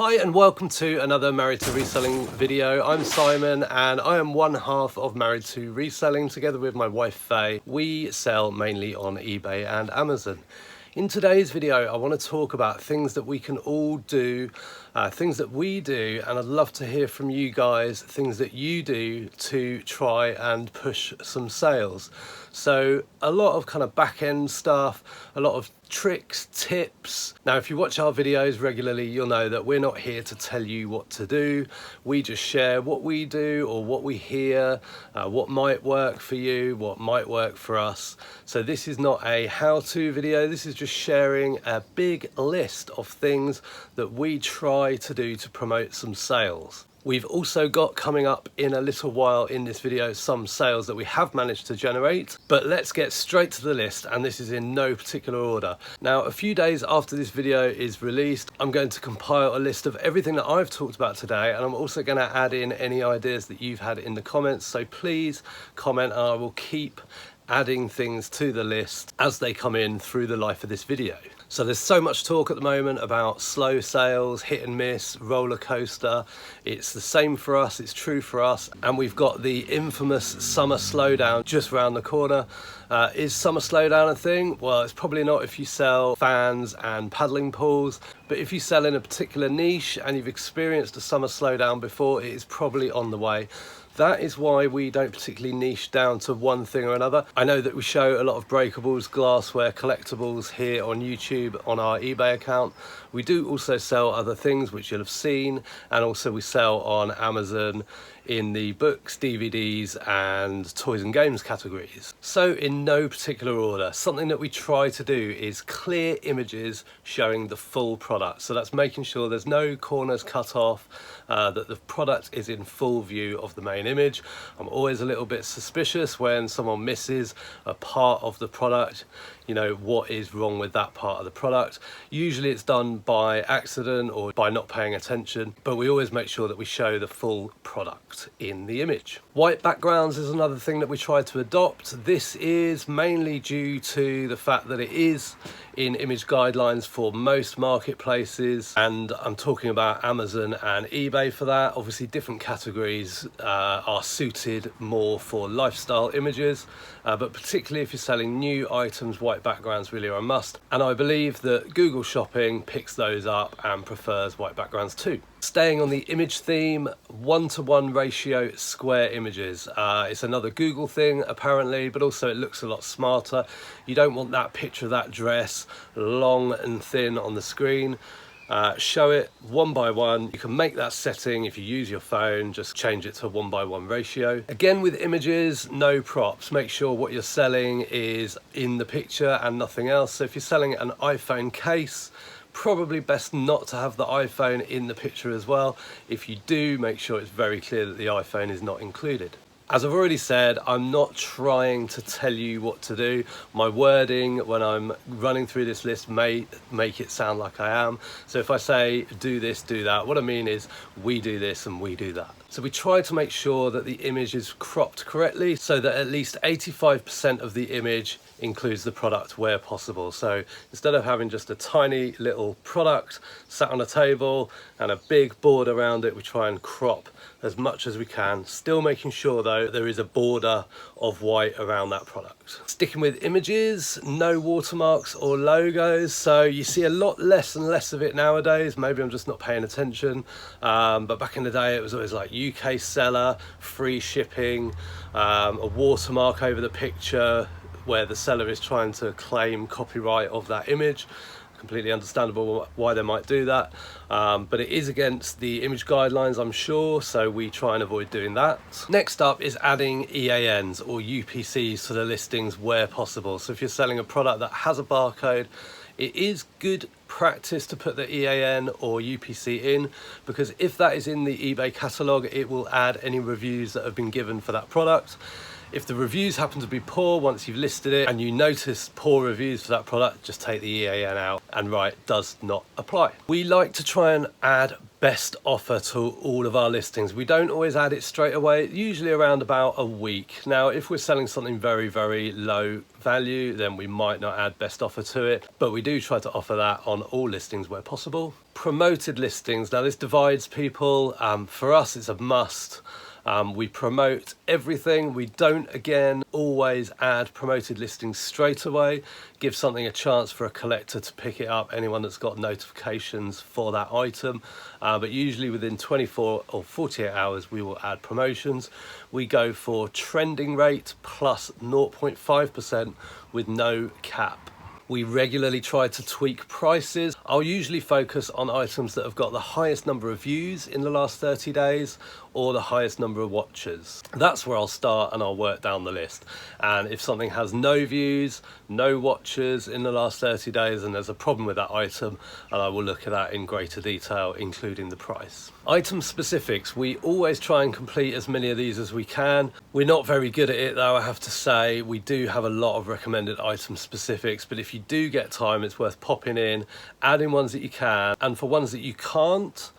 Hi and welcome to another Married to Reselling video. I'm Simon and I am one half of Married to Reselling together with my wife Faye. We sell mainly on eBay and Amazon. In today's video I want to talk about things that we can all do, things that we do, and I'd love to hear from you guys, things that you do to try and push some sales. So a lot of kind of back-end stuff, a lot of tricks, tips. Now if you watch our videos regularly you'll know that we're not here to tell you what to do. We just share what we do or what we hear, what might work for you, what might work for us. So this is not a how-to video, this is just sharing a big list of things that we try to do to promote some sales. We've also got coming up in a little while in this video some sales that we have managed to generate, but let's get straight to the list, and this is in no particular order. Now a few days after this video is released I'm going to compile a list of everything that I've talked about today, and I'm also going to add in any ideas that you've had in the comments, so please comment and I will keep adding things to the list as they come in through the life of this video. So there's so much talk at the moment about slow sales, hit and miss, roller coaster. It's the same for us, it's true for us, and we've got the infamous summer slowdown just around the corner. Is summer slowdown a thing? Well, it's probably not if you sell fans and paddling pools, but if you sell in a particular niche and you've experienced a summer slowdown before, it is probably on the way. That is why we don't particularly niche down to one thing or another. I know that we show a lot of breakables, glassware, collectibles here on YouTube on our eBay account. We do also sell other things which you'll have seen, and also we sell on Amazon in the books, DVDs and toys and games categories. So in no particular order, something that we try to do is clear images showing the full product. So that's making sure there's no corners cut off, that the product is in full view of the main image. I'm always a little bit suspicious when someone misses a part of the product. You know, what is wrong with that part of the product? Usually it's done by accident or by not paying attention, but we always make sure that we show the full product in the image. White backgrounds is another thing that we try to adopt. This is mainly due to the fact that it is in image guidelines for most marketplaces, and I'm talking about Amazon and eBay for that. Obviously different categories are suited more for lifestyle images, but particularly if you're selling new items, white backgrounds really are a must, and I believe that Google Shopping picks those up and prefers white backgrounds too. Staying on the image theme, 1:1 ratio square images. It's another Google thing apparently, but also it looks a lot smarter. You don't want that picture of that dress long and thin on the screen. Show it 1:1. You can make that setting if you use your phone, just change it to a 1:1 ratio. Again with images, no props. Make sure what you're selling is in the picture and nothing else. So if you're selling an iPhone case, probably best not to have the iPhone in the picture as well. If you do, make sure it's very clear that the iPhone is not included. As I've already said, I'm not trying to tell you what to do. My wording when I'm running through this list may make it sound like I am. So if I say do this, do that, what I mean is we do this and we do that. So we try to make sure that the image is cropped correctly so that at least 85% of the image includes the product where possible. So instead of having just a tiny little product sat on a table and a big border around it, we try and crop as much as we can, still making sure though there is a border of white around that product. Sticking with images, no watermarks or logos. So you see a lot less and less of it nowadays. Maybe I'm just not paying attention, but back in the day it was always like UK seller, free shipping, a watermark over the picture where the seller is trying to claim copyright of that image. Completely understandable why they might do that, but it is against the image guidelines, I'm sure, so we try and avoid doing that. Next up is adding EANs or UPCs to the listings where possible. So if you're selling a product that has a barcode, it is good practice to put the EAN or UPC in, because if that is in the eBay catalog, it will add any reviews that have been given for that product. If the reviews happen to be poor once you've listed it and you notice poor reviews for that product, just take the EAN out and write does not apply. We like to try and add best offer to all of our listings. We don't always add it straight away, usually around about a week. Now, if we're selling something very, very low value, then we might not add best offer to it, but we do try to offer that on all listings where possible. Promoted listings, now this divides people. For us, it's a must. We promote everything. We don't, again, always add promoted listings straight away. Give something a chance for a collector to pick it up, anyone that's got notifications for that item. But usually within 24 or 48 hours, we will add promotions. We go for trending rate plus 0.5% with no cap. We regularly try to tweak prices. I'll usually focus on items that have got the highest number of views in the last 30 days or the highest number of watches. That's where I'll start and I'll work down the list. And if something has no views, no watches in the last 30 days, and there's a problem with that item, and I will look at that in greater detail, including the price. Item specifics, we always try and complete as many of these as we can. We're not very good at it though, I have to say. We do have a lot of recommended item specifics, but if you do get time, it's worth popping in, adding ones that you can, and for ones that you can't,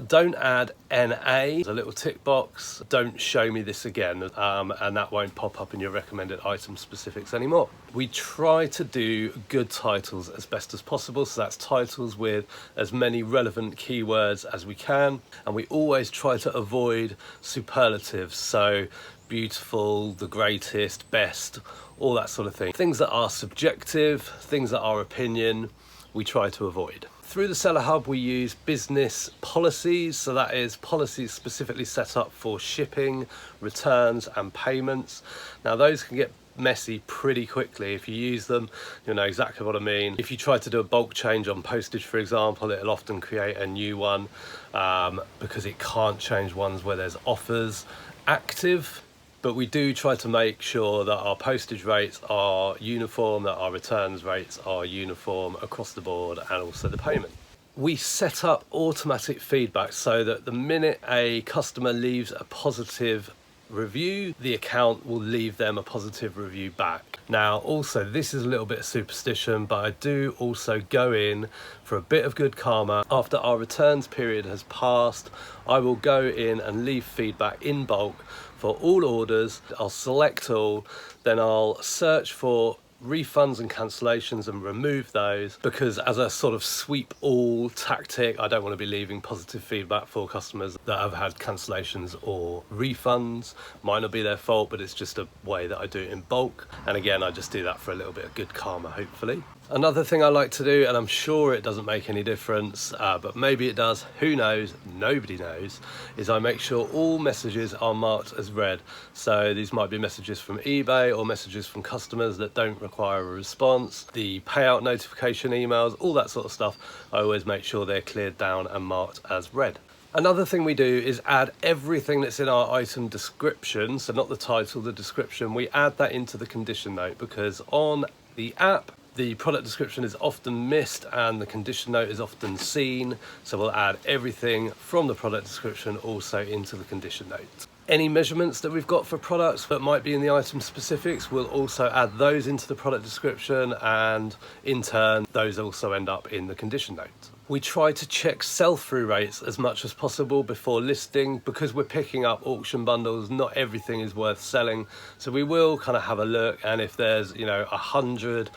don't add NA, a little tick box, don't show me this again, and that won't pop up in your recommended item specifics anymore. We try to do good titles as best as possible, so that's titles with as many relevant keywords as we can, and we always try to avoid superlatives, so beautiful, the greatest, best, all that sort of thing. Things that are subjective, things that are opinion, we try to avoid. Through the Seller Hub, we use business policies, so that is policies specifically set up for shipping, returns and payments. Now those can get messy pretty quickly. If you use them, you'll know exactly what I mean. If you try to do a bulk change on postage, for example, it'll often create a new one because it can't change ones where there's offers active. But we do try to make sure that our postage rates are uniform, that our returns rates are uniform across the board, and also the payment. We set up automatic feedback so that the minute a customer leaves a positive review, the account will leave them a positive review back. Now also, this is a little bit of superstition, but I do also go in for a bit of good karma. After our returns period has passed, I will go in and leave feedback in bulk for all orders. I'll select all, then I'll search for refunds and cancellations and remove those, because as a sort of sweep all tactic, I don't want to be leaving positive feedback for customers that have had cancellations or refunds. Might not be their fault, but it's just a way that I do it in bulk. And again, I just do that for a little bit of good karma, hopefully. Another thing I like to do, and I'm sure it doesn't make any difference, but maybe it does, who knows, nobody knows, is I make sure all messages are marked as read. So these might be messages from eBay or messages from customers that don't require a response, the payout notification emails, all that sort of stuff. I always make sure they're cleared down and marked as read. Another thing we do is add everything that's in our item description, so not the title, the description, we add that into the condition note, because on the app, the product description is often missed and the condition note is often seen, so we'll add everything from the product description also into the condition note. Any measurements that we've got for products that might be in the item specifics, we'll also add those into the product description, and in turn, those also end up in the condition note. We try to check sell-through rates as much as possible before listing, because we're picking up auction bundles, not everything is worth selling. So we will kind of have a look, and if there's, 100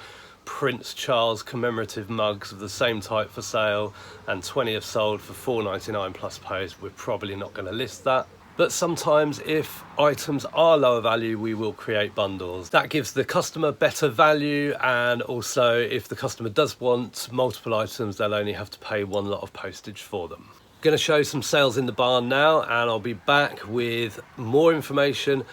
Prince Charles commemorative mugs of the same type for sale and 20 have sold for $4.99 plus post, we're probably not going to list that. But sometimes if items are lower value, we will create bundles. That gives the customer better value, and also if the customer does want multiple items, they'll only have to pay one lot of postage for them. I'm going to show some sales in the barn now, and I'll be back with more information.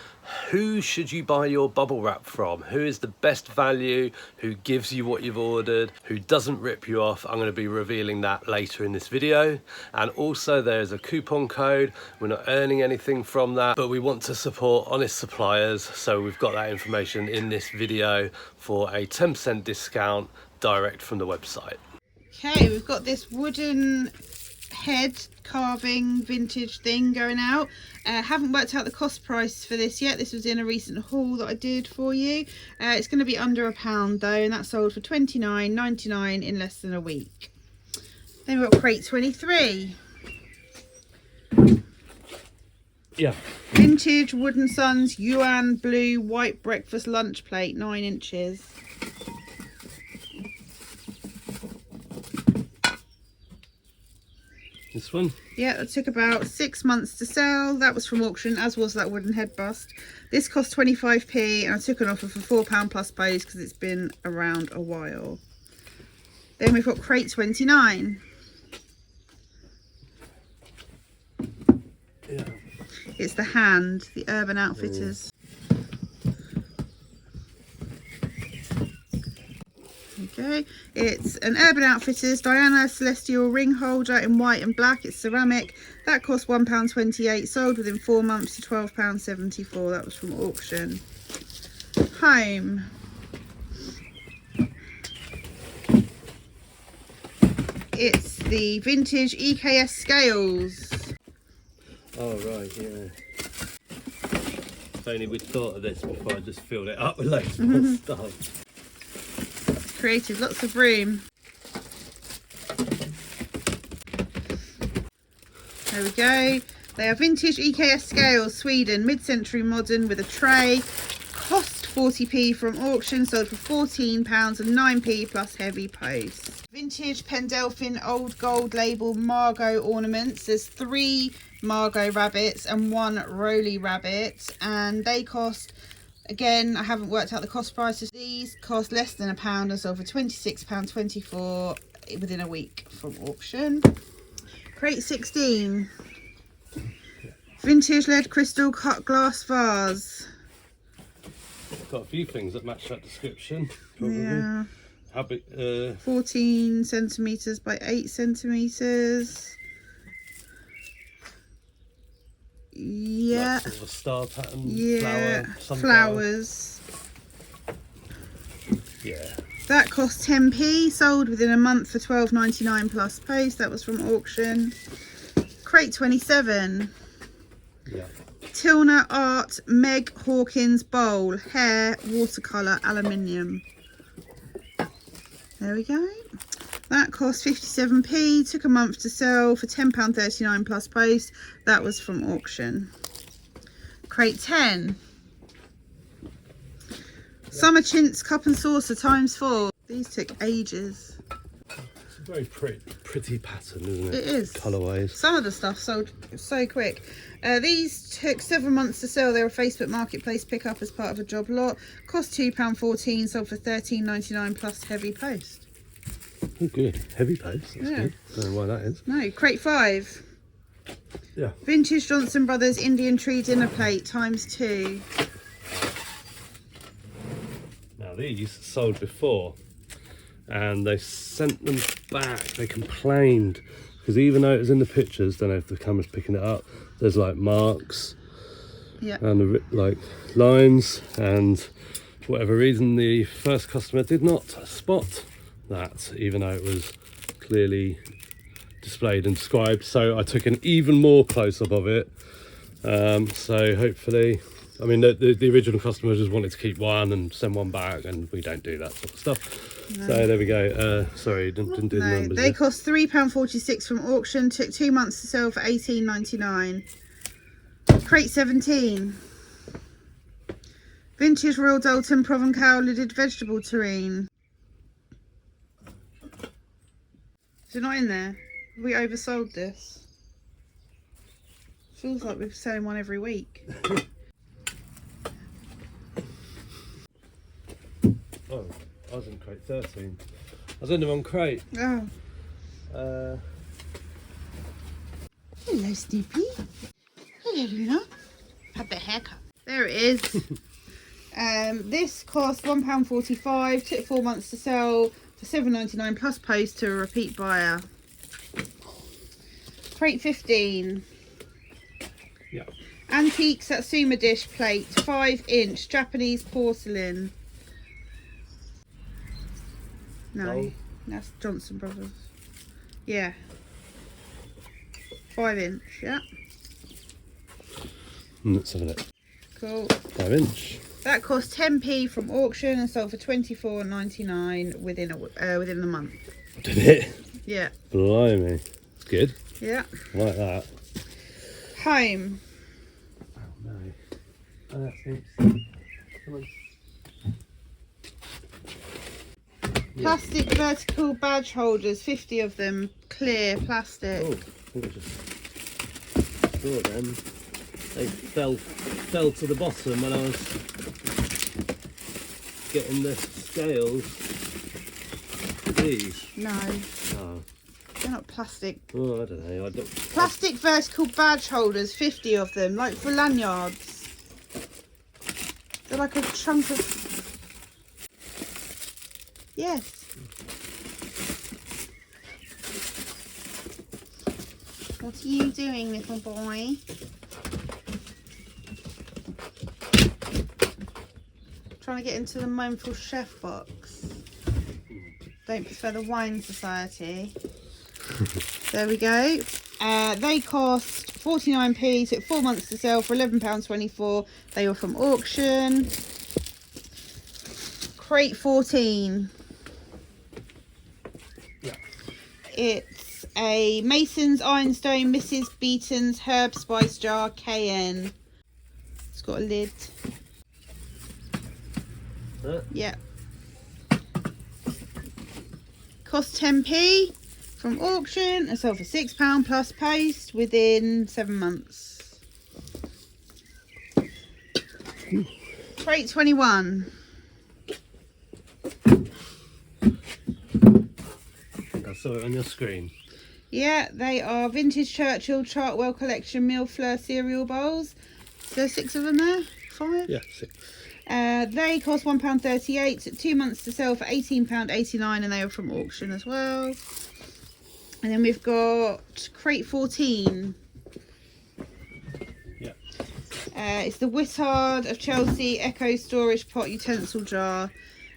Who should you buy your bubble wrap from? Who is the best value? Who gives you what you've ordered? Who doesn't rip you off? I'm going to be revealing that later in this video. And also there's a coupon code. We're not earning anything from that, but we want to support honest suppliers. So we've got that information in this video for a 10% discount direct from the website. Okay, we've got this wooden head carving vintage thing going out. Haven't worked out the cost price for this yet. This was in a recent haul that I did for you. It's going to be under £1 though, and that sold for £29.99 in less than a week. Then we've got crate 23. Yeah. Vintage Wooden Sons Yuan Blue White Breakfast Lunch Plate, 9 inches. This one? Yeah, that took about 6 months to sell. That was from auction, as was that wooden head bust. This cost 25p, and I took an offer for £4 plus post because it's been around a while. Then we've got crate 29. Yeah. It's the Hand, the Urban Outfitters. Okay, it's an Urban Outfitters Diana Celestial ring holder in white and black. It's ceramic. That cost £1.28, sold within 4 months to £12.74. That was from auction. Home. It's the vintage EKS scales. Oh right, yeah. If only we'd thought of this before I just filled it up with loads more stuff. Created lots of room. There we go. They are vintage EKS scales, Sweden, mid-century modern with a tray. Cost 40p from auction, sold for £14 and 9p plus heavy post. Vintage Pendelphin old gold label Margot ornaments. There's 3 Margot rabbits and 1 Roly rabbit, and they cost, again, I haven't worked out the cost prices. These cost less than £1 and sold for £26.24 within a week from auction. Crate 16. Vintage lead crystal cut glass vase. Got a few things that match that description, probably. Yeah. How big? 14 centimetres by 8 centimetres. Yeah. Like sort of a star pattern, Yeah. flower, sunflower. Flowers. Yeah. That cost 10p, sold within a month for £12.99 plus post. That was from auction. Crate 27. Yeah. Tilner Art Meg Hawkins bowl, hair, watercolour, aluminium. There we go. That cost 57p, took a month to sell for £10.39 plus post. That was from auction. Crate 10. Summer Chintz cup and saucer ×4. These took ages. It's a very pretty pattern, isn't it? It is. Colourways. Some of the stuff sold so quick. These took 7 months to sell. They were a Facebook Marketplace pickup as part of a job lot. Cost £2.14, sold for £13.99 plus heavy post. Oh, good. Heavy post. That's good. Don't know why that is. No, crate 5. Yeah. Vintage Johnson Brothers Indian tree dinner plate ×2. Now these sold before, and they sent them back. They complained because even though it was in the pictures, don't know if the camera's picking it up, there's like marks, Yeah. and like lines, and for whatever reason the first customer did not spot that, even though it was clearly displayed and described. So I took an even more close-up of it. So hopefully, I mean, the original customer just wanted to keep one and send one back, and we don't do that sort of stuff. No. So there we go. Sorry, didn't do the numbers. They cost £3.46 from auction. Took 2 months to sell for £18.99. Crate 17. Vintage Royal Dalton Provencal lidded vegetable terrine. Is it not in there? Have we oversold this? Feels like we're selling one every week. Oh, I was in crate 13. I was in the wrong crate. Oh. Hello, Snoopy. Hello, Luna. Had the haircut. There it is. This cost £1.45. Took 4 months to sell for £7.99 plus post to a repeat buyer. Crate 15. Yeah. Antique Satsuma dish plate, 5-inch Japanese porcelain. No, Oh. that's Johnson Brothers. Yeah. 5-inch, yeah. Let's have a look. Cool. 5-inch. That cost 10p from auction and sold for £24.99 within the month. Did it? Yeah. Blimey. It's good. Yeah. I like that. Home. Oh no. That seems... Come on. Plastic vertical badge holders, 50 of them, clear plastic. Oh, I think I just saw them. They fell to the bottom when I was getting the scales. These? No, Oh, they're not plastic. oh I don't know. Plastic vertical badge holders, 50 of them, like for lanyards. They're like a chunk of... Yes. What are you doing, little boy? Trying to get into the Mindful Chef box. Don't prefer the Wine Society. There we go. They cost 49p, took 4 months to sell for £11.24. They were from auction. Crate 14. Yeah. It's a Mason's Ironstone Mrs. Beaton's Herb Spice Jar KN. It's got a lid. Yeah. Cost 10p from auction and sold for £6 plus post within 7 months. Crate 21. I saw it on your screen. Yeah, they are vintage Churchill Chartwell Collection Meal Fleur cereal bowls. Is there 6 of them there? 5? Yeah, 6. They cost £1.38, took 2 months to sell for £18.89 and they were from auction as well. And then we've got crate 14. Yeah. It's the Whittard of Chelsea Echo Storage Pot Utensil Jar.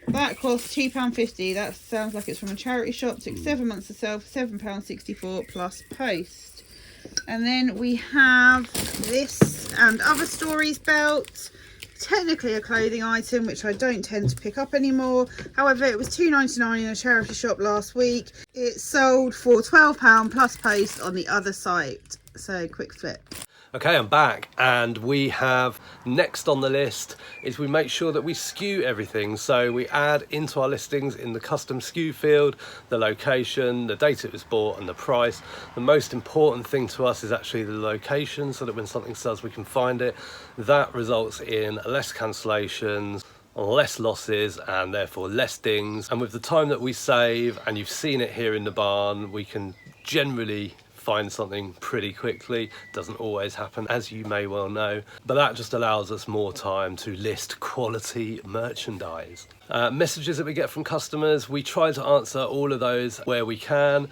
That costs £2.50. That sounds like it's from a charity shop. Took 7 months to sell for £7.64 plus post. And then we have this and other stories belt. Technically a clothing item, which I don't tend to pick up anymore. However, it was £2.99 in a charity shop last week. It sold for £12 plus post on the other site. So quick flip. Okay, I'm back, and we have next on the list is we make sure that we SKU everything. So we add into our listings in the custom SKU field the location, the date it was bought, and the price. The most important thing to us is actually the location, so that when something sells we can find it. That results in less cancellations, less losses, and therefore less dings. And with the time that we save, and you've seen it here in the barn, we can generally find something pretty quickly. Doesn't always happen, as you may well know, but that just allows us more time to list quality merchandise. Messages that we get from customers, we try to answer all of those where we can.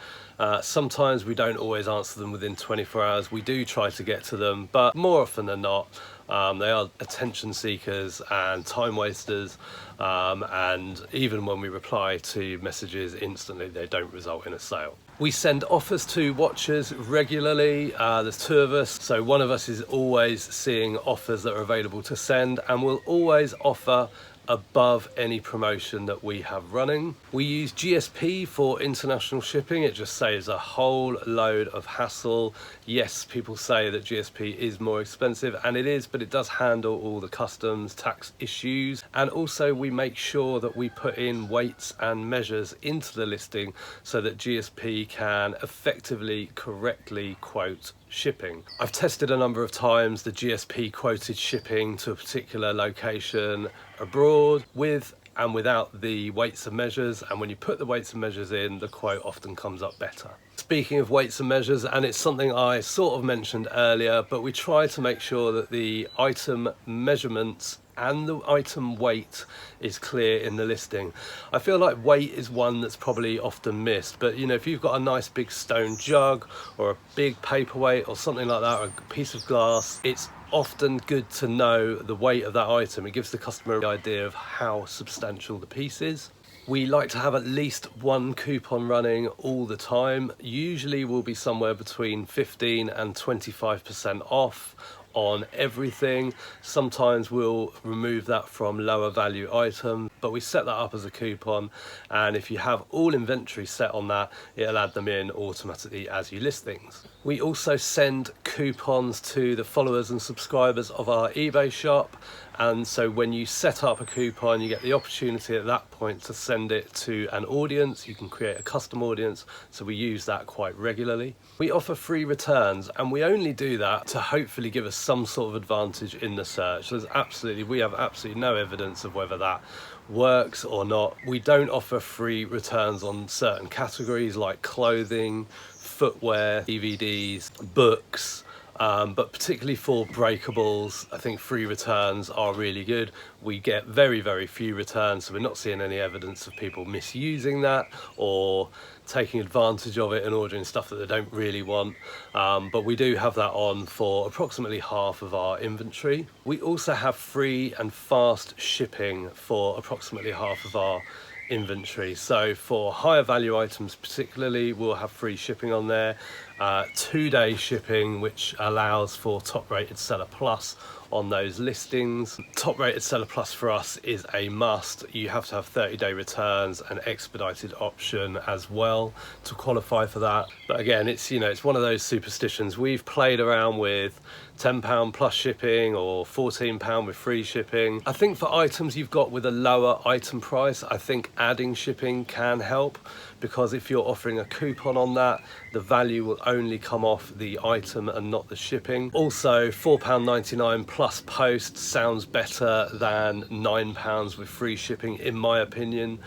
Sometimes we don't always answer them within 24 hours. We do try to get to them, but more often than not, they are attention seekers and time wasters, and even when we reply to messages instantly, they don't result in a sale. We send offers to watchers regularly. There's 2 of us, so one of us is always seeing offers that are available to send, and we'll always offer above any promotion that we have running. We use GSP for international shipping. It just saves a whole load of hassle. Yes, people say that GSP is more expensive, and it is, but it does handle all the customs tax issues. And also we make sure that we put in weights and measures into the listing so that GSP can effectively, correctly quote shipping. I've tested a number of times the GSP quoted shipping to a particular location abroad with and without the weights and measures, and when you put the weights and measures in, the quote often comes up better. Speaking of weights and measures, and it's something I sort of mentioned earlier, but we try to make sure that the item measurements and the item weight is clear in the listing. I feel like weight is one that's probably often missed, but you know, if you've got a nice big stone jug or a big paperweight or something like that, or a piece of glass, it's often good to know the weight of that item. It gives the customer an idea of how substantial the piece is. We like to have at least one coupon running all the time. Usually will be somewhere between 15 and 25% off on everything. Sometimes we'll remove that from lower value items, but we set that up as a coupon, and if you have all inventory set on that, it'll add them in automatically as you list things. We also send coupons to the followers and subscribers of our eBay shop, and so when you set up a coupon, you get the opportunity at that point to send it to an audience. You can create a custom audience, so we use that quite regularly. We offer free returns, and we only do that to hopefully give us some sort of advantage in the search. We have absolutely no evidence of whether that works or not. We don't offer free returns on certain categories like clothing, footwear, DVDs, books, but particularly for breakables, I think free returns are really good. We get very, very few returns, so we're not seeing any evidence of people misusing that or taking advantage of it and ordering stuff that they don't really want. But we do have that on for approximately half of our inventory. We also have free and fast shipping for approximately half of our inventory. So for higher value items particularly, we'll have free shipping on there. 2-day shipping, which allows for top rated seller plus on those listings. Top rated seller plus for us is a must. You have to have 30-day returns and expedited option as well to qualify for that. But again, it's one of those superstitions. We've played around with £10 plus shipping or £14 with free shipping. I think for items you've got with a lower item price, I think adding shipping can help, because if you're offering a coupon on that, the value will only come off the item and not the shipping. Also, £4.99 plus post sounds better than £9 with free shipping, in my opinion.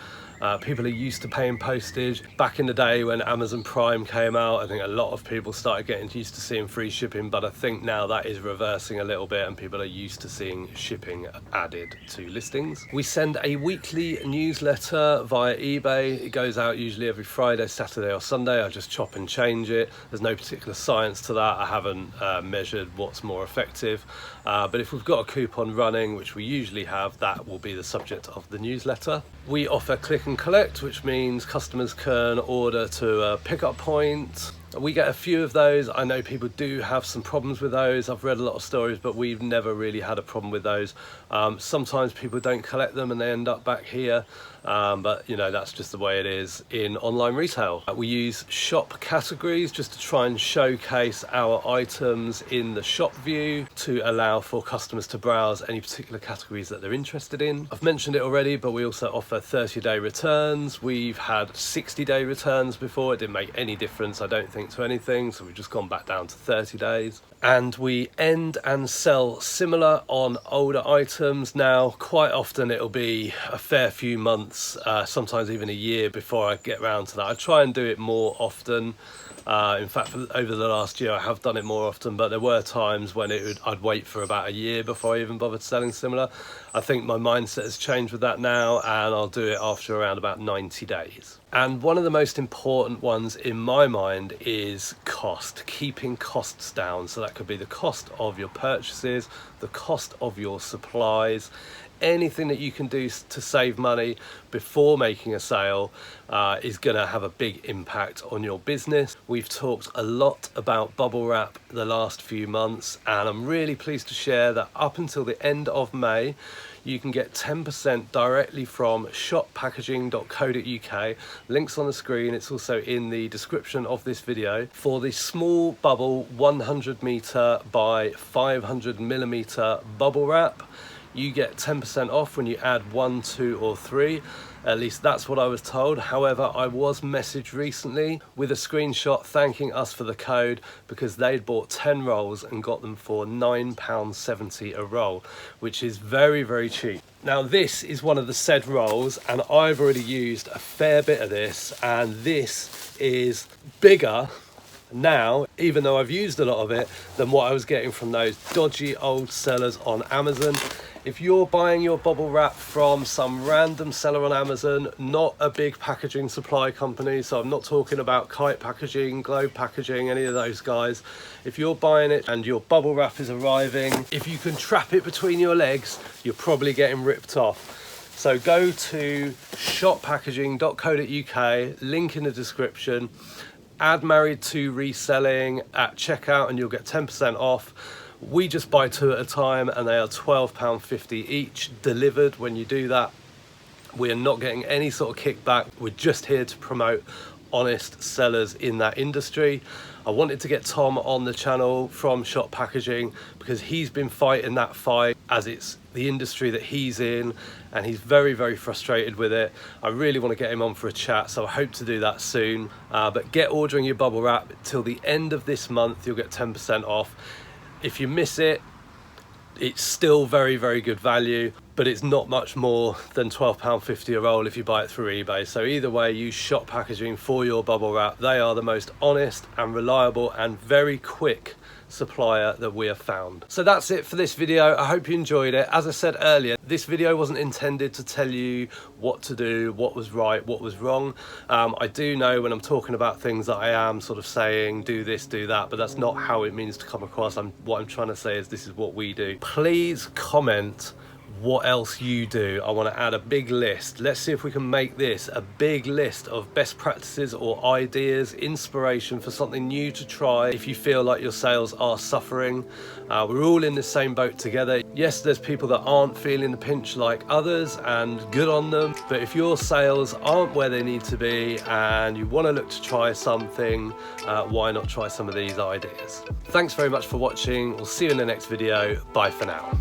People are used to paying postage. Back in the day when Amazon Prime came out, I think a lot of people started getting used to seeing free shipping, but I think now that is reversing a little bit and people are used to seeing shipping added to listings. We send a weekly newsletter via eBay. It goes out usually every Friday, Saturday or Sunday. I just chop and change it. There's no particular science to that. I haven't measured what's more effective. But if we've got a coupon running, which we usually have, that will be the subject of the newsletter. We offer click and collect, which means customers can order to a pickup point. We get a few of those. I know people do have some problems with those. I've read a lot of stories, but we've never really had a problem with those. Sometimes people don't collect them and they end up back here. But that's just the way it is in online retail. We use shop categories just to try and showcase our items in the shop view to allow for customers to browse any particular categories that they're interested in. I've mentioned it already, but we also offer 30-day returns. We've had 60-day returns before. It didn't make any difference, I don't think, to anything, so we've just gone back down to 30 days. And we end and sell similar on older items. Now, quite often it'll be a fair few months, sometimes even a year before I get around to that. I try and do it more often. In fact, over the last year I have done it more often, but there were times when I'd wait for about a year before I even bothered selling similar. I think my mindset has changed with that now, and I'll do it after around about 90 days. And one of the most important ones in my mind is cost, keeping costs down. So that could be the cost of your purchases, the cost of your supplies. Anything that you can do to save money before making a sale is going to have a big impact on your business. We've talked a lot about bubble wrap the last few months, and I'm really pleased to share that up until the end of May, you can get 10% directly from shoppackaging.co.uk. Links on the screen. It's also in the description of this video. For the small bubble 100 meter by 500 millimeter bubble wrap, you get 10% off when you add 1, 2 or 3. At least that's what I was told. However, I was messaged recently with a screenshot thanking us for the code because they'd bought 10 rolls and got them for £9.70 a roll, which is very, very cheap. Now this is one of the said rolls, and I've already used a fair bit of this, and this is bigger now, even though I've used a lot of it, than what I was getting from those dodgy old sellers on Amazon. If you're buying your bubble wrap from some random seller on Amazon, not a big packaging supply company, so I'm not talking about Kite Packaging, Globe Packaging, any of those guys. If you're buying it and your bubble wrap is arriving, if you can trap it between your legs, you're probably getting ripped off. So go to shoppackaging.co.uk, link in the description, add Married to Reselling at checkout and you'll get 10% off. We just buy 2 at a time and they are £12.50 each delivered when you do that. We are not getting any sort of kickback. We're just here to promote honest sellers in that industry. I wanted to get Tom on the channel from Shop Packaging because he's been fighting that fight as it's the industry that he's in, and he's very, very frustrated with it. I really want to get him on for a chat, so I hope to do that soon. But get ordering your bubble wrap till the end of this month. You'll get 10% off. If you miss it, it's still very, very good value, but it's not much more than £12.50 a roll if you buy it through eBay. So either way, use Shop Packaging for your bubble wrap. They are the most honest and reliable and very quick supplier that we have found. So that's it for this video. I hope you enjoyed it. As I said earlier, this video wasn't intended to tell you what to do, what was right, what was wrong. I do know when I'm talking about things that I am sort of saying do this, do that, but that's not how it means to come across. What I'm trying to say is this is what we do. Please comment what else you do. I want to add a big list. Let's see if we can make this a big list of best practices or ideas, inspiration for something new to try if you feel like your sales are suffering. We're all in the same boat together. Yes, there's people that aren't feeling the pinch like others, and good on them, but if your sales aren't where they need to be and you want to look to try something, why not try some of these ideas? Thanks very much for watching. We'll see you in the next video. Bye for now.